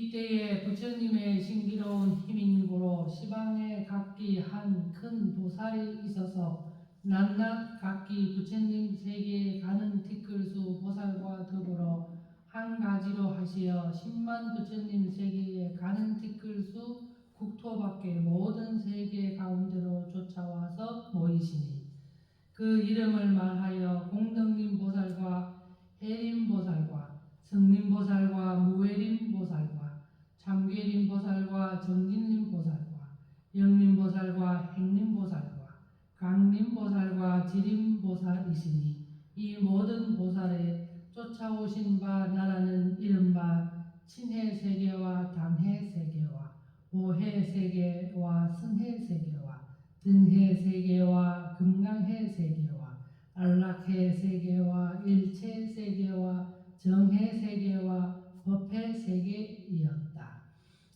이때에 부처님의 신기로운 힘인고로 시방에 각기 한 큰 보살이 있어서 낱낱 각기 부처님 세계에 가는 티끌수 보살과 더불어 한 가지로 하시어 10만 부처님 세계에 가는 티끌수 국토 밖의 모든 세계 가운데로 쫓아와서 모이시니 그 이름을 말하여 공덕림 보살과 해림 보살과 성림 보살과 무외림 보살과 참괴림 보살과 정진림 보살과 영림 보살과 행림 보살과 강림 보살과 지림 보살이시니 이 모든 보살의 쫓아오신 바 나라는 이른바 친해 세계와 단해 세계와 오해 세계와 승해 세계와 등해 세계와 금강해 세계와 안락해 세계와 일체 세계와 정해 세계와 법해 세계이었다.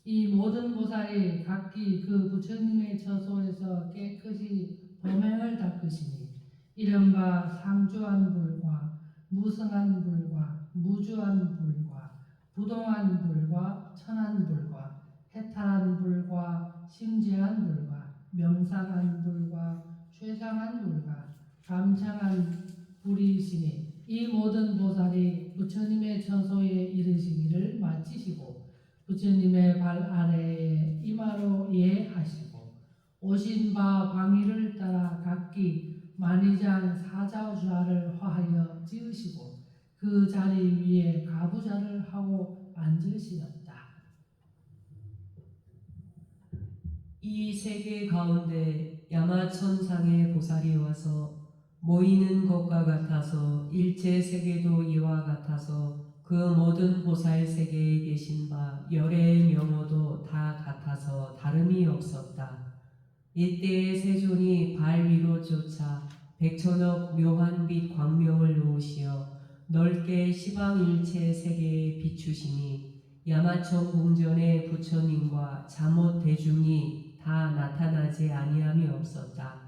이 모든 보살이 각기 그 부처님의 처소에서 깨끗이 범행을 닦으시니 이른바 상주한 불과 무성한 불과 무주한 불과 부동한 불과 천한 불과 해탈한 불과 심지한 불과 명상한 불과 최상한 불과 감창한 불이시니 이 모든 보살이 부처님의 처소에 이르시기를 마치시고 부처님의 발 아래에 이마로 예하시고 오신 바 방위를 따라 각기 만의장 사자좌를 화하여 지으시고 그 자리 위에 가부좌를 하고 앉으시었다. 이 세계 가운데 야마천상의 보살이 와서 모이는 것과 같아서 일체 세계도 이와 같아서 그 모든 보살 세계에 계신 바 열의 명호도 다 같아서 다름이 없었다. 이때에 세존이 발 위로 쫓아 백천억 묘한 빛 광명을 놓으시어 넓게 시방 일체 세계에 비추시니 야마천 궁전의 부처님과 잠옷 대중이 다 나타나지 아니함이 없었다.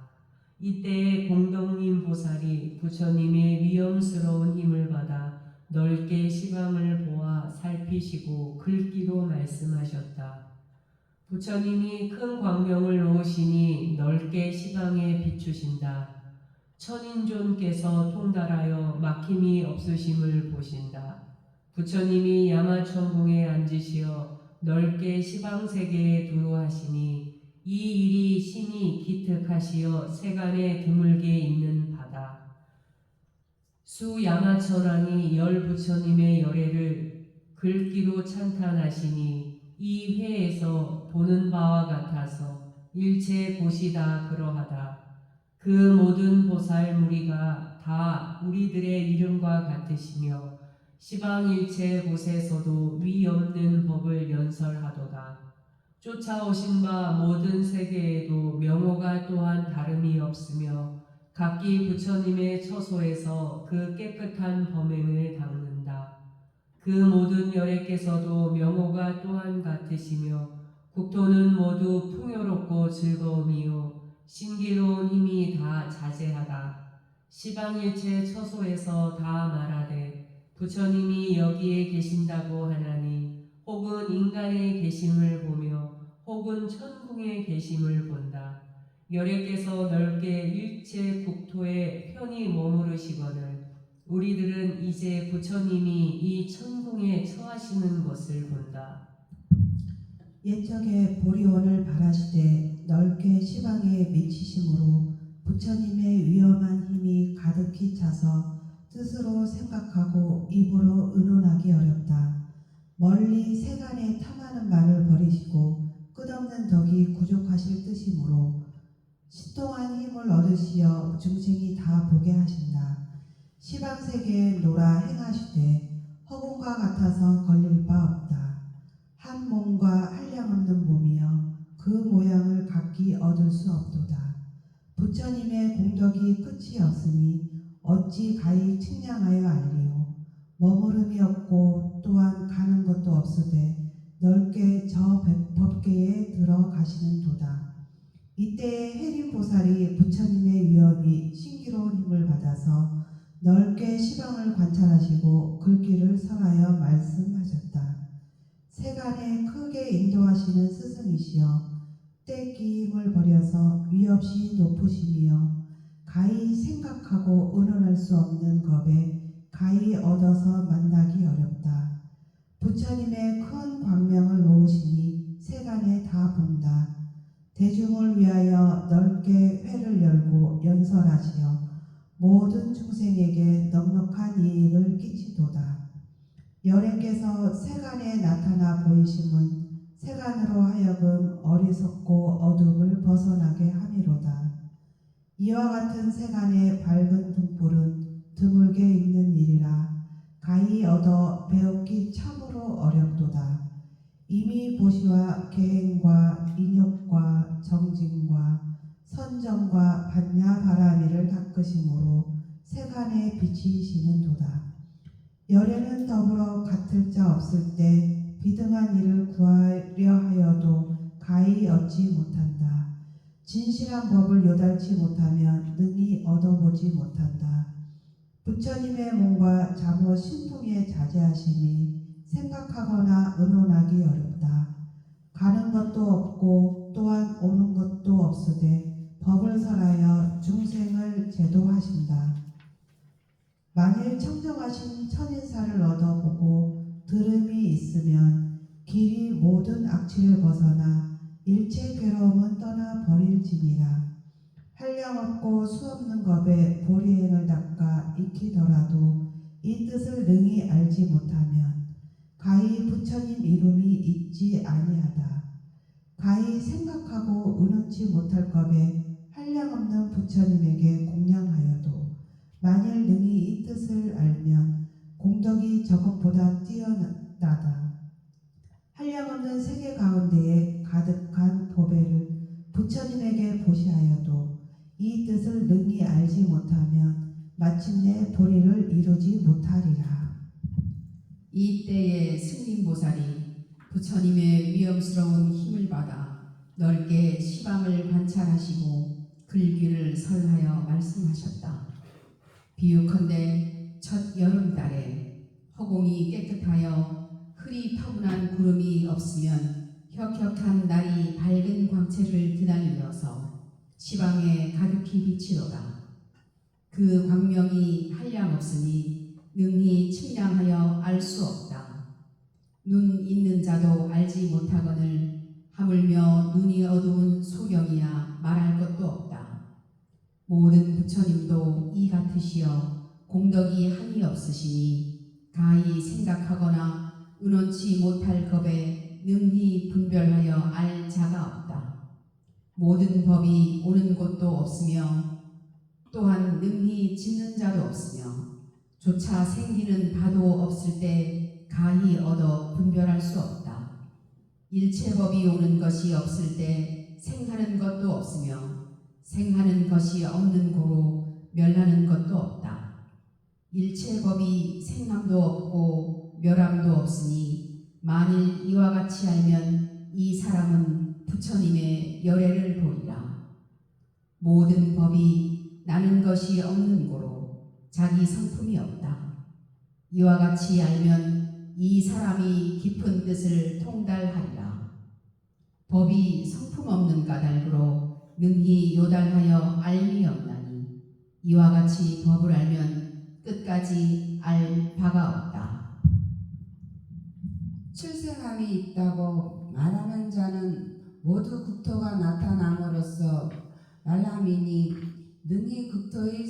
이때에 공덕님 보살이 부처님의 위엄스러운 힘을 받아 넓게 시방을 보아 살피시고 글귀로 말씀하셨다. 부처님이 큰 광명을 놓으시니 넓게 시방에 비추신다. 천인존께서 통달하여 막힘이 없으심을 보신다. 부처님이 야마천궁에 앉으시어 넓게 시방세계에 두루하시니 이 일이 신이 기특하시어 세간에 드물게 있는 바다. 수 야마천왕이 열 부처님의 열애를 글귀로 찬탄하시니 이 회에서 보는 바와 같아서 일체 곳이 다 그러하다. 그 모든 보살 무리가 다 우리들의 이름과 같으시며 시방 일체 곳에서도 위 없는 법을 연설하도다. 쫓아오신 바 모든 세계에도 명호가 또한 다름이 없으며 각기 부처님의 처소에서 그 깨끗한 범행을 닦는다. 그 모든 열애께서도 명호가 또한 같으시며 국토는 모두 풍요롭고 즐거움이요 신기로운 힘이 다 자제하다. 시방일체 처소에서 다 말하되 부처님이 여기에 계신다고 하나니 혹은 인간의 계심을 보며 혹은 천궁의 계심을 본다. 열애께서 넓게 일체 국토에 편히 머무르시거늘 우리들은 이제 부처님이 이 천궁에 처하시는 것을 본다. 옛적에 보리원을 바라시되 넓게 시방에 미치심으로 부처님의 위엄한 힘이 가득히 차서 뜻으로 생각하고 입으로 의논하기 어렵다. 멀리 세간에 탐하는 말을 버리시고 끝없는 덕이 구족하실 뜻이므로 신통한 힘을 얻으시어 중생이 다 보게 하신다. 시방세계에 놀아 행하시되 허공과 같아서 걸릴 바 없다. 한 몸과 한량없는 몸이여 그 모양을 각기 얻을 수 없도다. 부처님의 공덕이 끝이 없으니 어찌 가히 측량하여 알리오. 머무름이 없고 또한 가는 것도 없으되 넓게 저 법계에 들어가시는 도다. 이때에 해림보살이 부처님의 위엄이 신기로운 힘을 받아서 넓게 시방을 관찰하시고 글귀를 설하여 말씀하셨다. 세간에 크게 인도하시는 스승이시여 때끼임을 버려서 위없이 높으심이여 가히 생각하고 의논할 수 없는 겁에 가히 얻어서 만나기 어렵다. 부처님의 큰 광명을 놓으시니 세간에 다 본다. 대중을 위하여 넓게 회를 열고 연설하시어 모든 중생에게 넉넉한 이익을 끼치도다. 여래께서 세간에 나타나 보이심은 세간으로 하여금 어리석고 어둠을 벗어나게 함이로다. 이와 같은 세간의 밝은 등불은 드물게 있는 일이라 가히 얻어 배우기 참으로 어렵도다. 이미 보시와 계행과 인욕과 정진과 선정과 반야 바라미를 닦으심으로 세간에 비치시는 도다. 열애는 더불어 같을 자 없을 때 비등한 일을 구하려 하여도 가히 얻지 못한다. 진실한 법을 요달치 못하면 능히 얻어보지 못한다. 부처님의 몸과 잠옷 신통에 자제하심이 생각하거나 의논하기 어렵다. 가는 것도 없고 또한 오는 것도 없으되 법을 설하여 중생을 제도하신다. 만일 청정하신 천인사를 얻어보고 들음이 있으면 길이 모든 악취를 벗어나 일체 괴로움은 떠나 버릴지니라. 한량없고 수없는 겁에 보리행을 닦아 익히더라도 이 뜻을 능히 알지 못하면 가히 부처님 이름이 있지 아니하다. 가히 생각하고 의논치 못할 겁에 한량없는 부처님에게 공양하여도 만일 능히 이 뜻을 알면 공덕이 저것보다 뛰어나다. 한량없는 세계 가운데에 가득한 보배를 부처님에게 보시하여도 이 뜻을 능히 알지 못하면 마침내 보리를 이루지 못하리라. 이때에 승림보살이 부처님의 위엄스러운 힘을 받아 넓게 시방을 관찰하시고 글귀를 설하여 말씀하셨다. 비유컨대 첫 여름달에 허공이 깨끗하여 흐리 타분한 구름이 없으면 혁혁한 날이 밝은 광채를 드날려서 시방에 가득히 비치도다. 그 광명이 한량없으니 능히 측량하여 알 수 없다. 눈 있는 자도 알지 못하거늘 하물며 눈이 어두운 소경이야 말할 것도 없다. 모든 부처님도 이 같으시어 공덕이 한이 없으시니 가히 생각하거나 의논치 못할 겁에 능히 분별하여 알 자가 없다. 모든 법이 옳은 곳도 없으며 또한 능히 짓는 자도 없으며 조차 생기는 바도 없을 때 가히 얻어 분별할 수 없다. 일체법이 오는 것이 없을 때 생하는 것도 없으며 생하는 것이 없는 고로 멸하는 것도 없다. 일체법이 생함도 없고 멸함도 없으니 만일 이와 같이 알면 이 사람은 부처님의 열애를 보리라. 모든 법이 나는 것이 없는 고로 자기 성품이 없다. 이와 같이 알면 이 사람이 깊은 뜻을 통달하리라. 법이 성품 없는 까닭으로 능히 요달하여 알미 없나니 이와 같이 법을 알면 끝까지 알 바가 없다. 출생함이 있다고 말하는 자는 모두 국토가 나타남으로써 말함이니 능히 국토의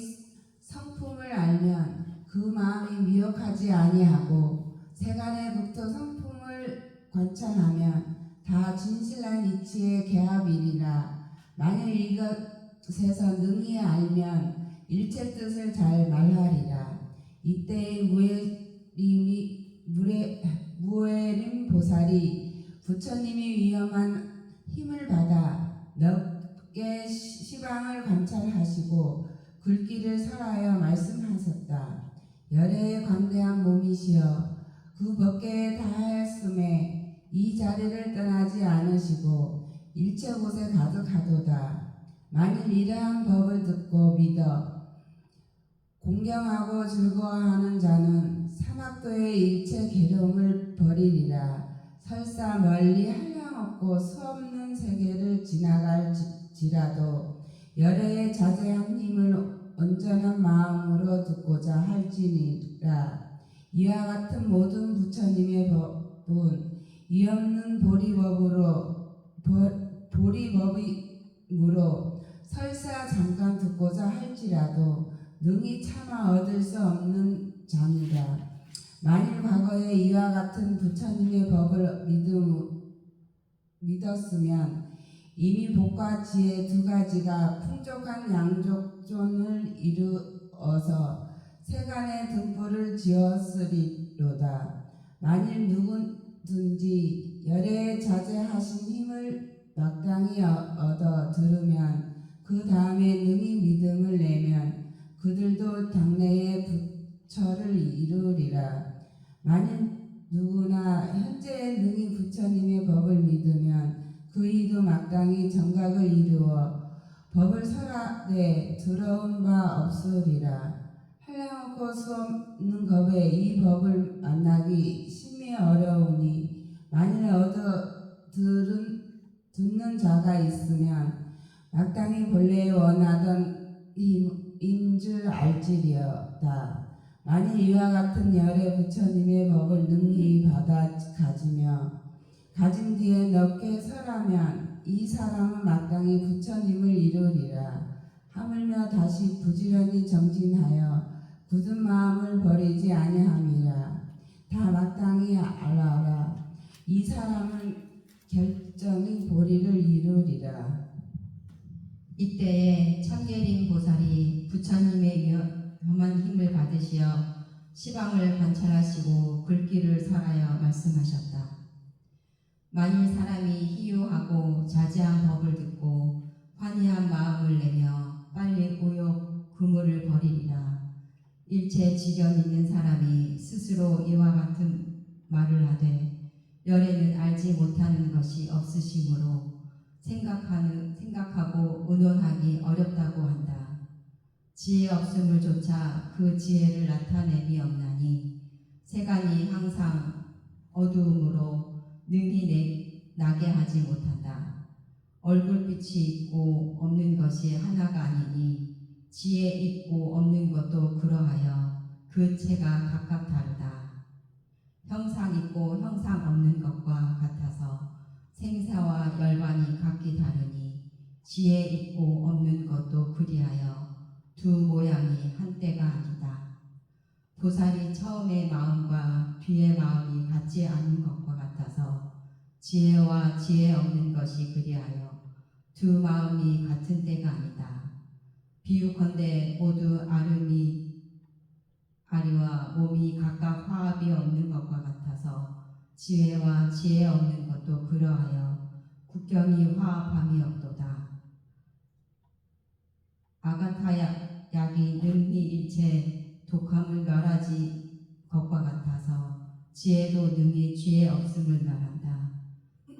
성품을 알면 그 마음이 미혹하지 아니하고 세간의 국토 성품을 관찰하면 다 진실한 이치의 개합이리라. 만일 이것에서 능히 알면 일체 뜻을 잘 말하리라. 이때의 무에림 보살이 부처님이 위엄한 힘을 받아 넓게 시방을 관찰하시고 글귀를 설하여 말씀하셨다. 열애의 광대한 몸이시여 그 법계에 다하였음에 이 자리를 떠나지 않으시고 일체 곳에 가득하도다. 만일 이러한 법을 듣고 믿어 공경하고 즐거워하는 자는 사막도의 일체 괴로움을 버리리라. 설사 멀리 한량없고 수없는 세계를 지나갈지라도 열애에 자제한 힘을 온전한 마음으로 듣고자 할지니라. 이와 같은 모든 부처님의 법은 이없는 보리법이므로 설사 잠깐 듣고자 할지라도 능히 차마 얻을 수 없는 자니라. 만일 과거에 이와 같은 부처님의 법을 믿었으면 이미 복과 지혜 두 가지가 풍족한 양족존을 이루어서 세간의 등불을 지었으리로다. 만일 누구든지 열애에 자제하신 힘을 마땅히 얻어 들으면 그 다음에 능히 믿음을 내면 그들도 당내에 부처를 이루리라. 만일 누구나 현재 능히 부처님의 법을 믿으면 그이도 마땅히 정각을 이루어 법을 설하되 들어온 바 없으리라. 한량없고 수없는 법에 이 법을 만나기 심히 어려우니 만일 듣는 자가 있으면 마땅히 본래 원하던 힘인 줄 알지리어다. 만일 이와 같은 열애 부처님의 법을 능히 받아 가지며 가진 뒤에 넓게 설하면 이 사람은 마땅히 부처님을 이루리라. 하물며 다시 부지런히 정진하여 굳은 마음을 버리지 아니함이라. 다 마땅히 알아라. 이 사람은 결정이 보리를 이루리라. 이때에 참예림 보살이 부처님의 위험한 힘을 받으시어 시방을 관찰하시고 글귀를 설하여 말씀하셨다. 만일 사람이 희유하고 자제한 법을 듣고 환희한 마음을 내며 빨리 오욕 그물을 버리리라. 일체 지견 있는 사람이 스스로 이와 같은 말을 하되 열애는 알지 못하는 것이 없으시므로 생각하고 의논하기 어렵다고 한다. 지혜 없음을 조차 그 지혜를 나타내기 없나니 세간이 항상 어두움으로 능히 나게 하지 못한다. 얼굴빛이 있고 없는 것이 하나가 아니니 지혜 있고 없는 것도 그러하여 그 체가 각각 다르다. 형상 있고 형상 없는 것과 같아서 생사와 열반이 각기 다르니 지혜 있고 없는 것도 그리하여 두 모양이 한때가 아니다. 보살이 처음의 마음과 뒤의 마음이 같지 않은 것과 같아서 지혜와 지혜 없는 것이 그리하여 두 마음이 같은 때가 아니다. 비유컨대 모두 아리와 몸이 각각 화합이 없는 것과 같아서 지혜와 지혜 없는 것도 그러하여 국경이 화합함이 없도다. 아가타 약이 능히 일체 독함을 멸하지 것과 같아서 지혜도 능히 지혜 없음을 멸한다.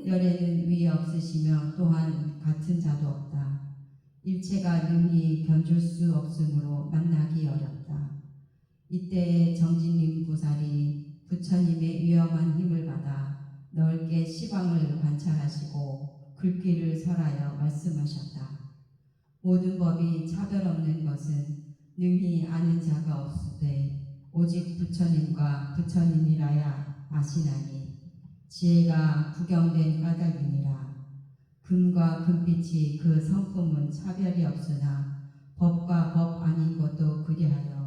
열애는 위 없으시며 또한 같은 자도 없다. 일체가 능히 견줄 수 없으므로 만나기 어렵다. 이때에 정진림 보살이 부처님의 위엄한 힘을 받아 넓게 시방을 관찰하시고 글귀를 설하여 말씀하셨다. 모든 법이 차별 없는 것은 능히 아는 자가 없으되 오직 부처님과 부처님이라야 아시나니 지혜가 구경된 까닭이니라. 금과 금빛이 그 성품은 차별이 없으나 법과 법 아닌 것도 그리하여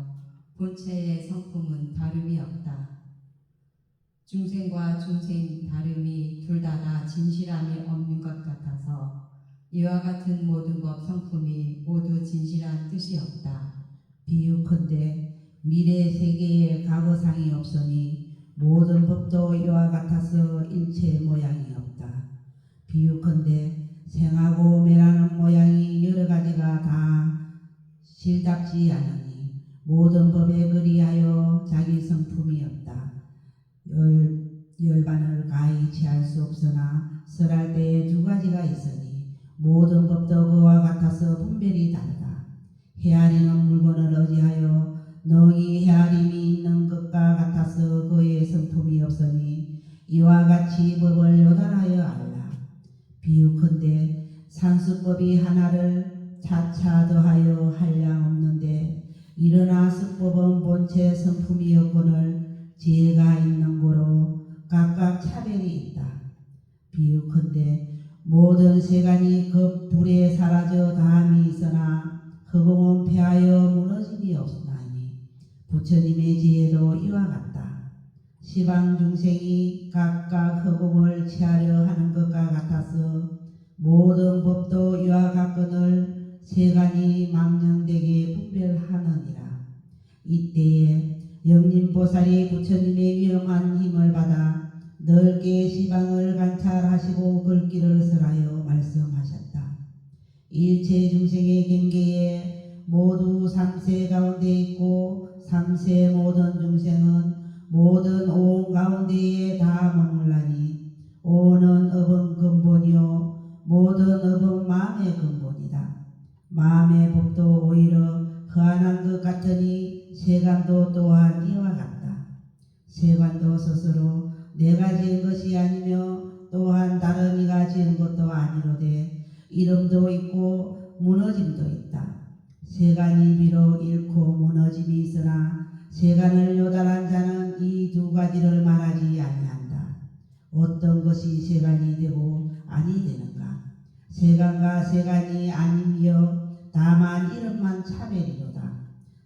본체의 성품은 다름이 없다. 중생과 중생 다름이 둘 다 진실함이 없는 것 같아서 이와 같은 모든 법 성품이 모두 진실한 뜻이 없다. 비유컨대 미래 세계에 과거상이 없으니 모든 법도 이와 같아서 일체 모양이 없다. 비유컨대 생하고 멸하는 모양이 여러 가지가 다 실답지 않으니 모든 법에 그리하여 자기 성품이 없다. 열반을 가히 취할 수 없으나 설할 때에 두 가지가 있으니 모든 법도 그와 같아서 분별이 다르다. 헤아리는 물건을 의지하여 능히 헤아림이 있는 것과 같아서 그의 성품이 없으니 이와 같이 법을 요단하여 알라. 비유컨대 산수법이 하나를 차차 더하여 할 양 없는데 일어나 수법은 본체 성품이었거늘 지혜가 있는 고로 각각 차별이 있다. 비유컨대 모든 세간이 그 불에 사라져 다함이 있으나 허공은 패하여 무너짐이 없나니 부처님의 지혜도 이와 같다. 시방 중생이 각각 허공을 취하려 하는 것과 같아서 모든 법도 이와 같거늘 세간이 망령되게 분별하느니라. 이때에 영림보살이 부처님의 위엄한 힘을 받아 넓게 시방을 관찰하시고 글귀를 설하여 말씀하셨다. 일체 중생의 경계에 모두 삼세 가운데 있고 삼세 모든 중생은 모든 오온 가운데에 다 머물라니 오는 업은 근본이요 모든 업은 마음의 근본이다. 마음의 법도 오히려 허안한 것 같으니 세간도 또한 이와 같다. 세간도 스스로 내가 지은 것이 아니며 또한 다른 이가 지은 것도 아니로되 이름도 있고 무너짐도 있다. 세간이 비록 잃고 무너짐이 있으나 세간을 요달한 자는 이 두 가지를 말하지 아니한다. 어떤 것이 세간이 되고 아니 되는가? 세간과 세간이 아니며 다만 이름만 차별이로다.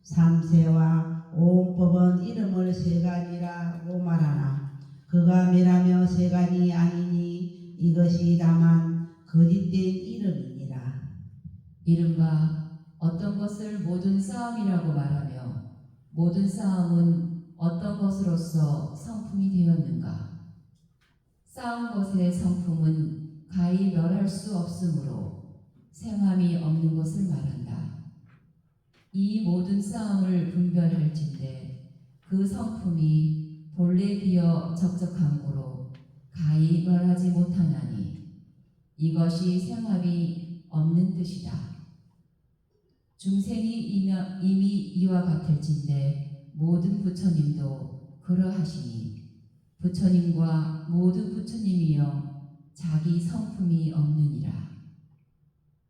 삼세와 오온법은 이름을 세간이라고 말하나 그가 멸하며 세간이 아니니 이것이 다만 거짓된 이름이니라. 이른바 어떤 것을 모든 싸움이라고 말하며 모든 싸움은 어떤 것으로서 성품이 되었는가? 싸운 것의 성품은 가히 멸할 수 없으므로 생함이 없는 것을 말한다. 이 모든 싸움을 분별할진대 그 성품이 본래 비어 적적한 고로 가히 멸하지 못하나니 이것이 생합이 없는 뜻이다. 중생이 이미 이와 같을진대 모든 부처님도 그러하시니 부처님과 모든 부처님이여 자기 성품이 없느니라.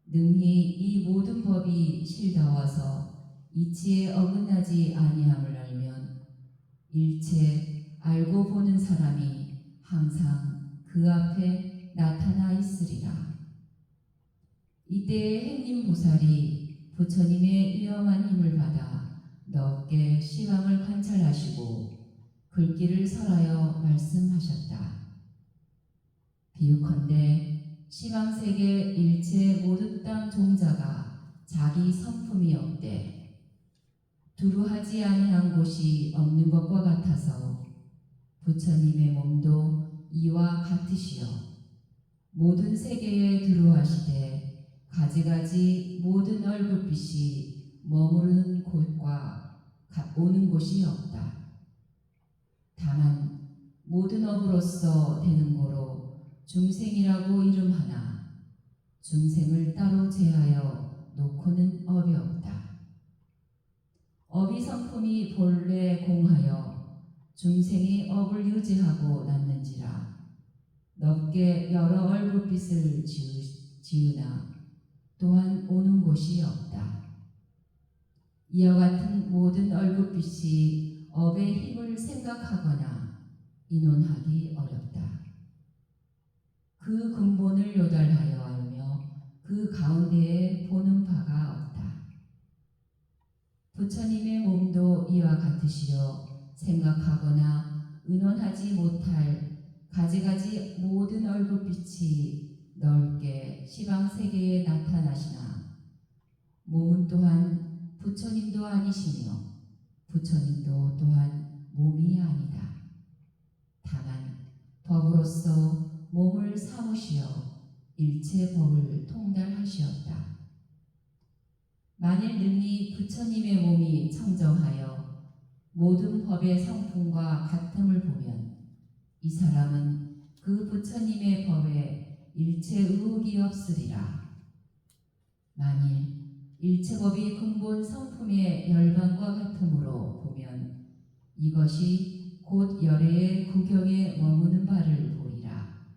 능히 이 모든 법이 실다와서 이치에 어긋나지 아니함을 알면 일체 알고 보는 사람이 항상 그 앞에 나타나 있으리라. 이때에 행림보살이 부처님의 위엄한 힘을 받아 넓게 시방을 관찰하시고 글귀를 설하여 말씀하셨다. 비유컨대 시방세계 일체 모든 땅 종자가 자기 성품이 없되 두루하지 아니한 곳이 없는 것과 같아서 부처님의 몸도 이와 같으시요 모든 세계에 두루하시되 가지가지 모든 얼굴빛이 머무르는 곳과 오는 곳이 없다. 다만 모든 업으로서 되는 거로 중생이라고 이름하나 중생을 따로 제하여 놓고는 업이 없다. 업이 성품이 본래 공하여 중생이 업을 유지하고 낳는지라 넓게 여러 얼굴빛을 지으나 또한 오는 곳이 없다. 이와 같은 모든 얼굴빛이 업의 힘을 생각하거나 인원하기 어렵다. 그 근본을 요달하여 알며 그 가운데에 보는 바가 없다. 부처님의 몸도 이와 같으시여 생각하거나 의논하지 못할 가지가지 모든 얼굴빛이 넓게 시방세계에 나타나시나 몸은 또한 부처님도 아니시며 부처님도 또한 몸이 아니다. 다만 법으로서 몸을 삼으시어 일체 법을 통달하시었다. 만일 능히 부처님의 몸이 청정하여 모든 법의 성품과 같음을 보면 이 사람은 그 부처님의 법에 일체 의혹이 없으리라. 만일 일체법이 근본 성품의 열반과 같음으로 보면 이것이 곧 열애의 구경에 머무는 바를 보리라.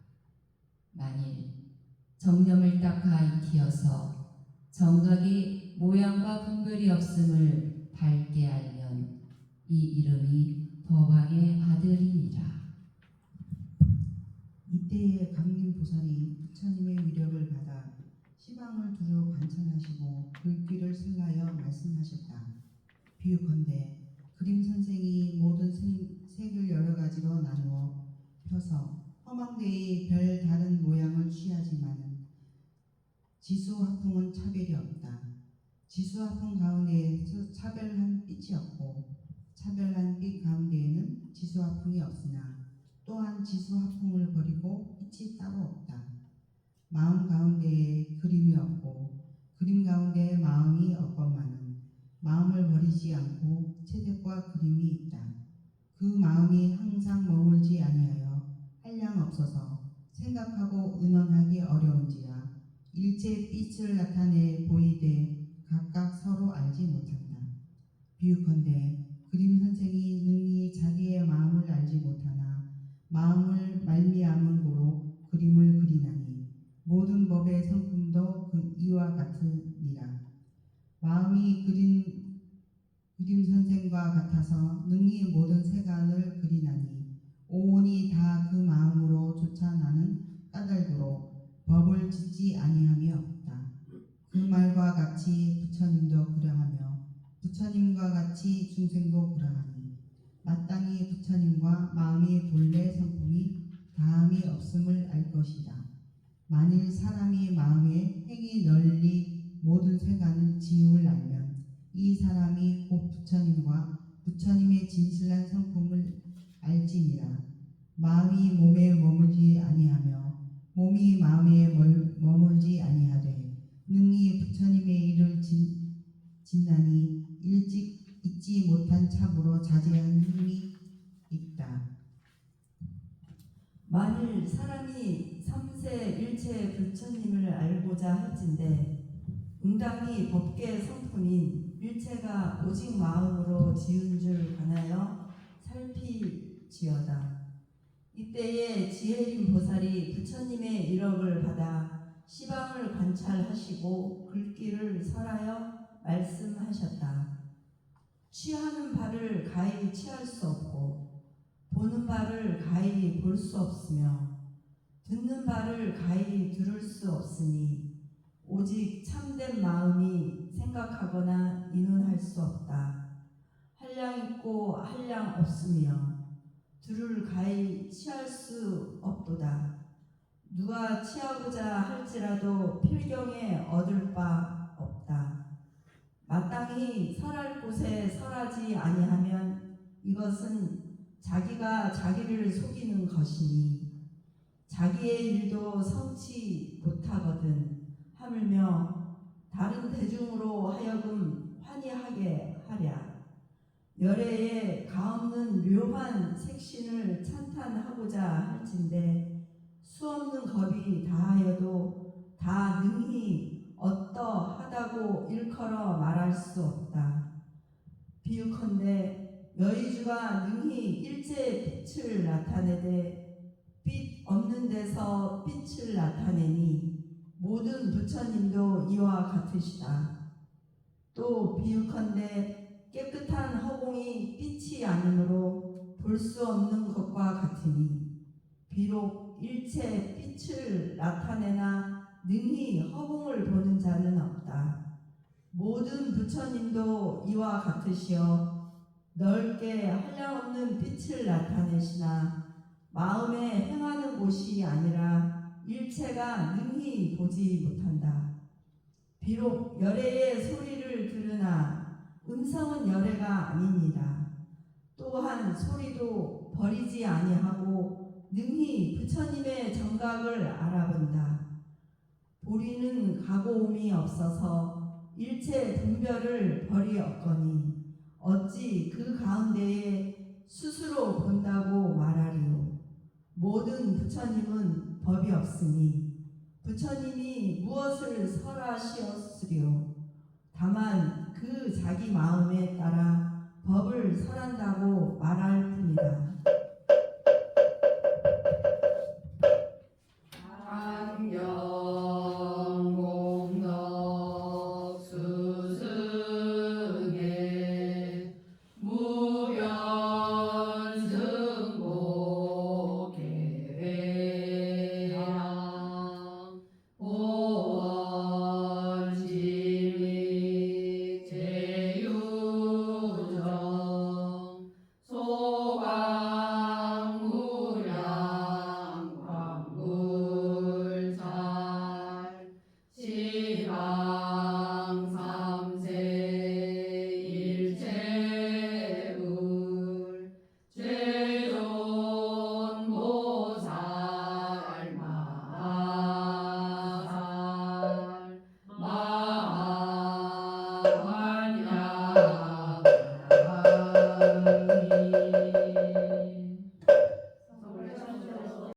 만일 정념을 닦아 익히어서 정각이 모양과 분별이 없음을 밝게 알면 이 이름이 법왕의 아들이니라. 이때에 감림보살이 부처님의 위력을 받아 시방을 두루 관찰하시고 글귀를 설하여 말씀하셨다. 비유컨대 그림 선생이 모든 색을 여러 가지로 나누어 펴서 허망되이 별 다른 모양을 취하지만은 지수화풍은 차별이 없다. 지수화풍 가운데에서 차별한 빛이 없고 차별한 빛 가운데에는 지수화풍이 없으나 또한 지수화풍을 버리고 빛이 따로 없다. 마음 가운데에 그림이 없고 그림 가운데에 마음이 없건만은 마음을 버리지 않고 채색과 그림이 있다. 그 마음이 항상 머물지 아니하여 한량 없어서 생각하고 의논하기 어려운지라 일체 빛을 나타내 보이되 각각 서로 알지 못한다. 비유컨대 그림 선생이 능히 자기의 마음을 알지 못하나 마음을 말미암은 고로 그림을 그리나니 모든 법의 성품도 그 이와 같으니라. 마음이 그림 선생과 같아서 능히 모든 세간을 그리나니 오온이 다 그 마음으로 쫓아나는 까닭으로 법을 짓지 아니함이 없다. 그 말과 같이 부처님도 그러하며 부처님과 같이 중생도 그러하니 마땅히 부처님과 마음이 본래 성품이 다함이 없음을 알 것이다. 만일 사람이 마음에 행이 널리 모든 세간을 지음을 알면 이 사람이 곧 부처님과 부처님의 진실한 성품을 알지니라. 마음이 몸에 머물지 아니하며 몸이 마음에 머물지 아니하되 능히 부처님의 일을 짓나니 일찍 잊지 못한 참으로 자제한 힘이 있다. 만일 사람이 삼세 일체 부처님을 알고자 할진대 응당히 법계 성품인 일체가 오직 마음으로 지은 줄 관하여 살피지어다. 이때에 지혜림 보살이 부처님의 일억을 받아 시방을 관찰하시고 글귀를 설하여 말씀하셨다. 취하는 바를 가히 취할 수 없고 보는 바를 가히 볼 수 없으며 듣는 바를 가히 들을 수 없으니 오직 참된 마음이 생각하거나 의논할 수 없다. 한량 있고 한량 없으며 둘을 가히 취할 수 없도다. 누가 취하고자 할지라도 필경에 얻을 바 없다. 마땅히 설할 곳에 설하지 아니하면 이것은 자기가 자기를 속이는 것이니 자기의 일도 성치 못하거든 하물며 다른 대중으로 하여금 환희하게 하랴. 열애에 가없는 묘한 색신을 찬탄하고자 할진대 수없는 겁이 다하여도 다 능히 어떠하다고 일컬어 말할 수 없다. 비유컨대 여의주가 능히 일제의 빛을 나타내되 빛 없는 데서 빛을 나타내니 모든 부처님도 이와 같으시다. 또 비유컨대 깨끗한 허공이 빛이 아니므로 볼 수 없는 것과 같으니 비록 일체 빛을 나타내나 능히 허공을 보는 자는 없다. 모든 부처님도 이와 같으시어 넓게 한량없는 빛을 나타내시나 마음에 행하는 곳이 아니라 일체가 능히 보지 못한다. 비록 열애의 소리를 들으나 음성은 열애가 아니니라. 또한 소리도 버리지 아니하고 능히 부처님의 정각을 알아본다. 보리는 가고움이 없어서 일체 분별을 버리었거니 어찌 그 가운데에 스스로 본다고 말하리요. 모든 부처님은 법이 없으니 부처님이 무엇을 설하시었으리요. 다만 그 자기 마음에 따라 법을 설한다고 말할 뿐이다. 아